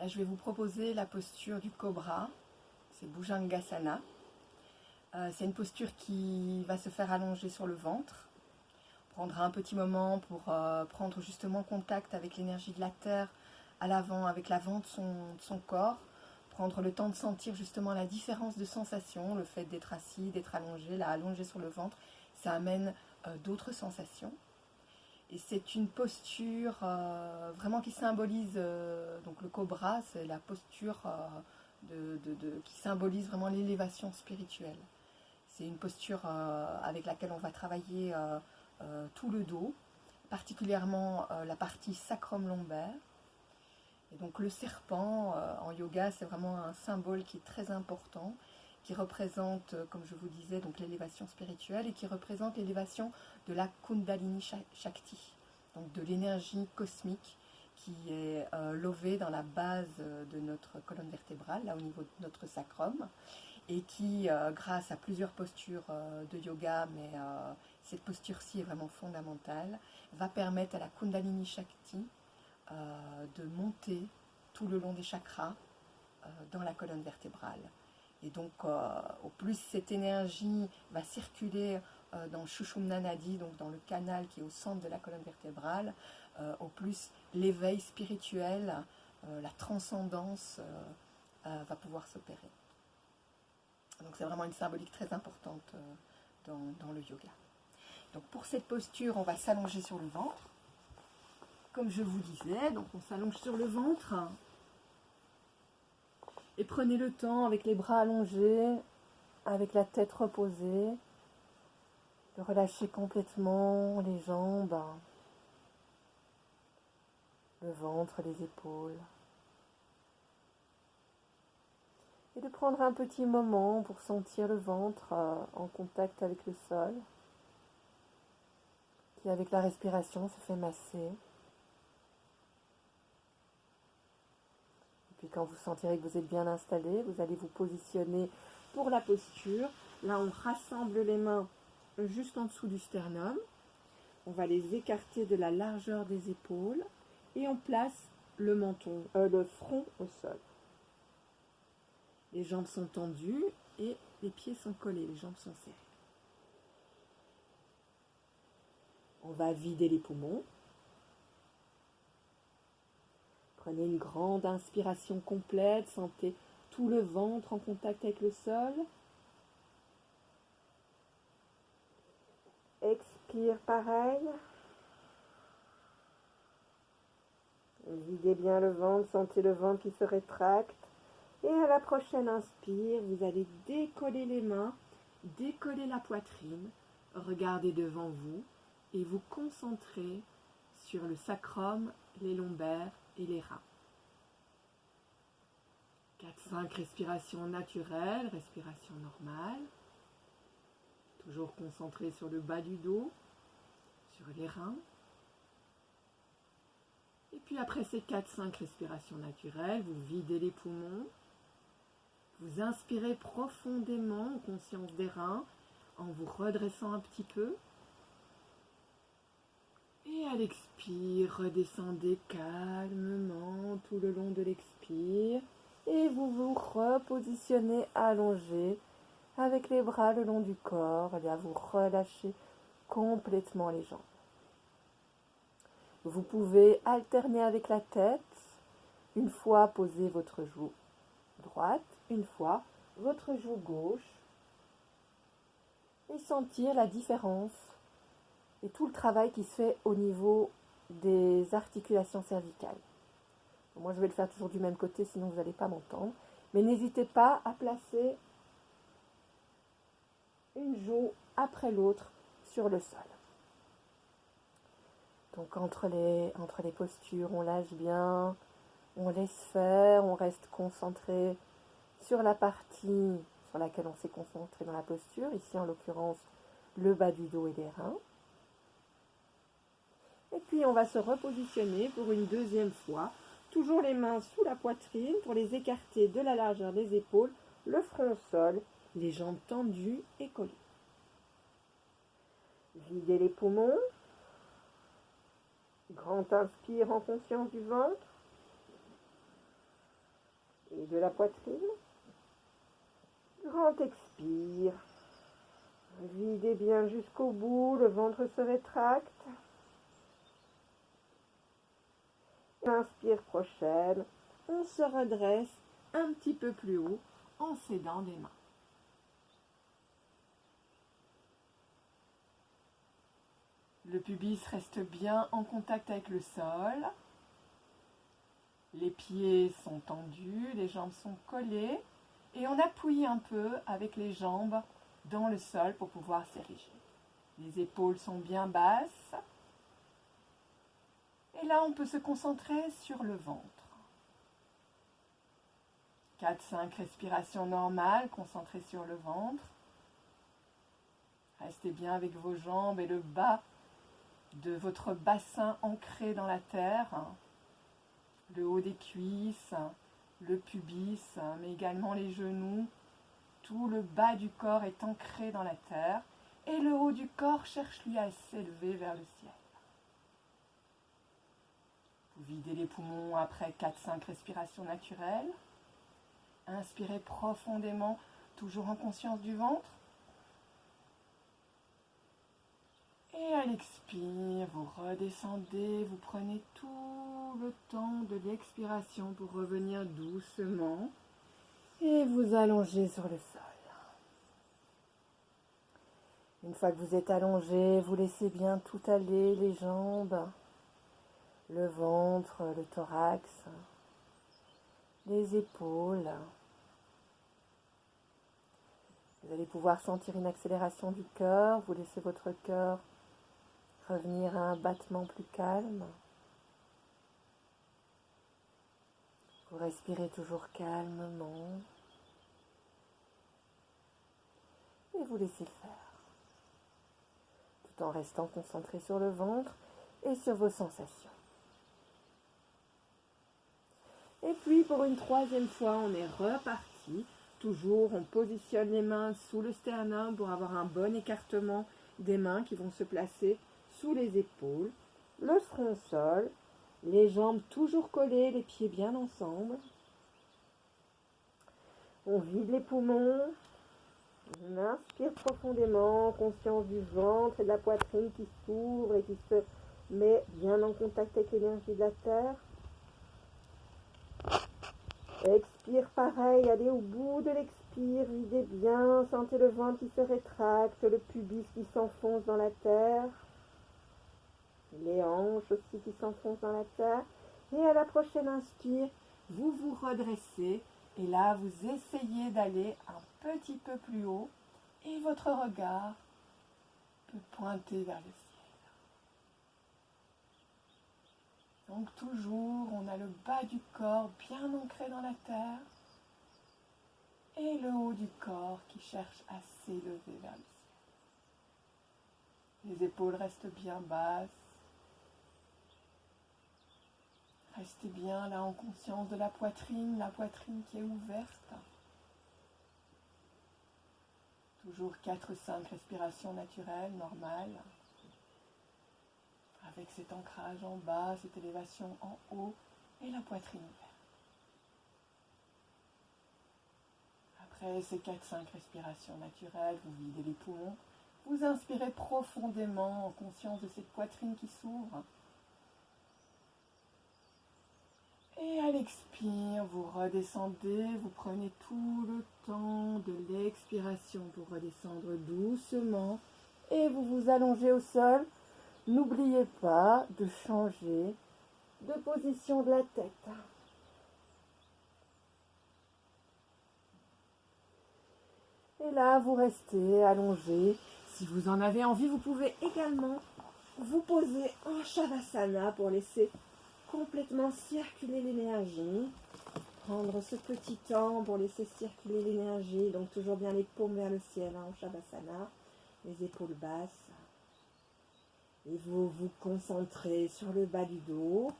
Là, je vais vous proposer la posture du cobra, c'est Bhujangasana. C'est une posture qui va se faire allonger sur le ventre. On prendra un petit moment pour prendre justement contact avec l'énergie de la terre à l'avant, avec l'avant de son corps. Prendre le temps de sentir justement la différence de sensations, le fait d'être assis, d'être allongé, là allongé sur le ventre, ça amène d'autres sensations. Et c'est une posture vraiment qui symbolise, donc le cobra, c'est la posture qui symbolise vraiment l'élévation spirituelle. C'est une posture avec laquelle on va travailler tout le dos, particulièrement la partie sacrum lombaire. Et donc le serpent en yoga, c'est vraiment un symbole qui est très important, qui représente, comme je vous disais, donc l'élévation spirituelle et qui représente l'élévation de la Kundalini Shakti, donc de l'énergie cosmique qui est levée dans la base de notre colonne vertébrale, là au niveau de notre sacrum, et qui, grâce à plusieurs postures de yoga, mais cette posture-ci est vraiment fondamentale, va permettre à la Kundalini Shakti de monter tout le long des chakras dans la colonne vertébrale. Et donc, au plus cette énergie va circuler dans Sushumna Nadi, donc dans le canal qui est au centre de la colonne vertébrale, au plus l'éveil spirituel, la transcendance va pouvoir s'opérer. Donc c'est vraiment une symbolique très importante dans le yoga. Donc pour cette posture, on va s'allonger sur le ventre. Comme je vous disais, donc on s'allonge sur le ventre. Et prenez le temps, avec les bras allongés, avec la tête reposée, de relâcher complètement les jambes, le ventre, les épaules. Et de prendre un petit moment pour sentir le ventre en contact avec le sol, qui avec la respiration se fait masser. Puis quand vous sentirez que vous êtes bien installé, vous allez vous positionner pour la posture. Là, on rassemble les mains juste en dessous du sternum. On va les écarter de la largeur des épaules et on place le front au sol. Les jambes sont tendues et les pieds sont collés, les jambes sont serrées. On va vider les poumons. Prenez une grande inspiration complète, sentez tout le ventre en contact avec le sol. Expire pareil. Videz bien le ventre, sentez le ventre qui se rétracte. Et à la prochaine inspire, vous allez décoller les mains, décoller la poitrine, regardez devant vous et vous concentrer sur le sacrum, les lombaires et les reins. 4-5 respirations naturelles, respiration normale. Toujours concentré sur le bas du dos, sur les reins. Et puis après ces 4-5 respirations naturelles, vous videz les poumons. Vous inspirez profondément en conscience des reins, en vous redressant un petit peu. Et à l'expire, redescendez calmement tout le long de l'expire. Et vous vous repositionnez allongé avec les bras le long du corps. Et là, vous relâchez complètement les jambes. Vous pouvez alterner avec la tête. Une fois posez votre joue droite, une fois votre joue gauche. Et sentir la différence et tout le travail qui se fait au niveau des articulations cervicales. Moi, je vais le faire toujours du même côté, sinon vous n'allez pas m'entendre. Mais n'hésitez pas à placer une joue après l'autre sur le sol. Donc, entre les postures, on lâche bien, on laisse faire, on reste concentré sur la partie sur laquelle on s'est concentré dans la posture. Ici, en l'occurrence, le bas du dos et les reins. Et puis, on va se repositionner pour une deuxième fois. Toujours les mains sous la poitrine pour les écarter de la largeur des épaules, le front au sol, les jambes tendues et collées. Videz les poumons. Grand inspire en conscience du ventre. et de la poitrine. Grand expire. Videz bien jusqu'au bout, le ventre se rétracte. Inspire prochaine. On se redresse un petit peu plus haut en s'aidant des mains. Le pubis reste bien en contact avec le sol. Les pieds sont tendus, les jambes sont collées et on appuie un peu avec les jambes dans le sol pour pouvoir s'ériger. Les épaules sont bien basses. Et là, on peut se concentrer sur le ventre. 4-5 respirations normales, concentrées sur le ventre. Restez bien avec vos jambes et le bas de votre bassin ancré dans la terre. Le haut des cuisses, le pubis, mais également les genoux. Tout le bas du corps est ancré dans la terre. Et le haut du corps cherche lui à s'élever vers le ciel. Vous videz les poumons après 4-5 respirations naturelles. Inspirez profondément, toujours en conscience du ventre. Et à l'expire, vous redescendez, vous prenez tout le temps de l'expiration pour revenir doucement. Et vous allongez sur le sol. Une fois que vous êtes allongé, vous laissez bien tout aller, les jambes, le ventre, le thorax, les épaules. Vous allez pouvoir sentir une accélération du cœur. Vous laissez votre cœur revenir à un battement plus calme. Vous respirez toujours calmement. Et vous laissez faire. Tout en restant concentré sur le ventre et sur vos sensations. Et puis pour une troisième fois, on est reparti. Toujours, on positionne les mains sous le sternum pour avoir un bon écartement des mains qui vont se placer sous les épaules. Le front au sol, les jambes toujours collées, les pieds bien ensemble. On vide les poumons. On inspire profondément, conscience du ventre et de la poitrine qui s'ouvre et qui se met bien en contact avec l'énergie de la terre. Expire pareil, allez au bout de l'expire, videz bien, sentez le ventre qui se rétracte, le pubis qui s'enfonce dans la terre, les hanches aussi qui s'enfoncent dans la terre. Et à la prochaine inspire, vous vous redressez et là vous essayez d'aller un petit peu plus haut et votre regard peut pointer vers le ciel. Donc toujours, on a le bas du corps bien ancré dans la terre et le haut du corps qui cherche à s'élever vers le ciel. Les épaules restent bien basses. Restez bien là en conscience de la poitrine qui est ouverte. Toujours 4-5 respirations naturelles, normales. Avec cet ancrage en bas, cette élévation en haut et la poitrine ouverte. Après ces 4-5 respirations naturelles, vous videz les poumons. Vous inspirez profondément en conscience de cette poitrine qui s'ouvre. Et à l'expire, vous redescendez, vous prenez tout le temps de l'expiration pour redescendre doucement et vous vous allongez au sol. N'oubliez pas de changer de position de la tête. Et là, vous restez allongé. Si vous en avez envie, vous pouvez également vous poser en Shavasana pour laisser complètement circuler l'énergie. Prendre ce petit temps pour laisser circuler l'énergie. Donc toujours bien les paumes vers le ciel en Shavasana. Les épaules basses. Et vous vous concentrez sur le bas du dos,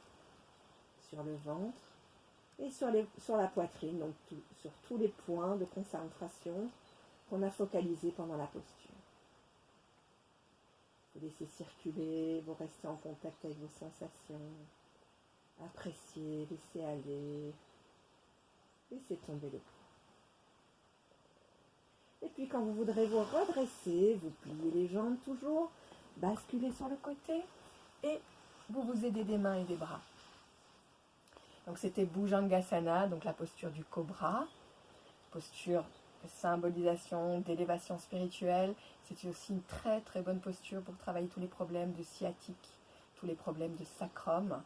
sur le ventre et sur la poitrine, donc sur tous les points de concentration qu'on a focalisés pendant la posture. Vous laissez circuler, vous restez en contact avec vos sensations, appréciez, laissez aller. Laissez tomber le poids. Et puis quand vous voudrez vous redresser, vous pliez les jambes toujours, basculez sur le côté et vous vous aidez des mains et des bras. Donc c'était Bhujangasana, donc la posture du cobra, posture de symbolisation, d'élévation spirituelle. C'est aussi une très très bonne posture pour travailler tous les problèmes de sciatique, tous les problèmes de sacrum.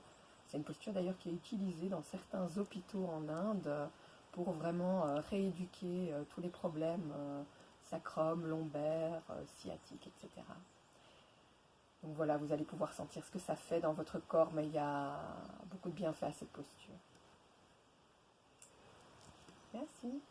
C'est une posture d'ailleurs qui est utilisée dans certains hôpitaux en Inde pour vraiment rééduquer tous les problèmes sacrum, lombaire, sciatique, etc. Donc voilà, vous allez pouvoir sentir ce que ça fait dans votre corps, mais il y a beaucoup de bienfaits à cette posture. Merci.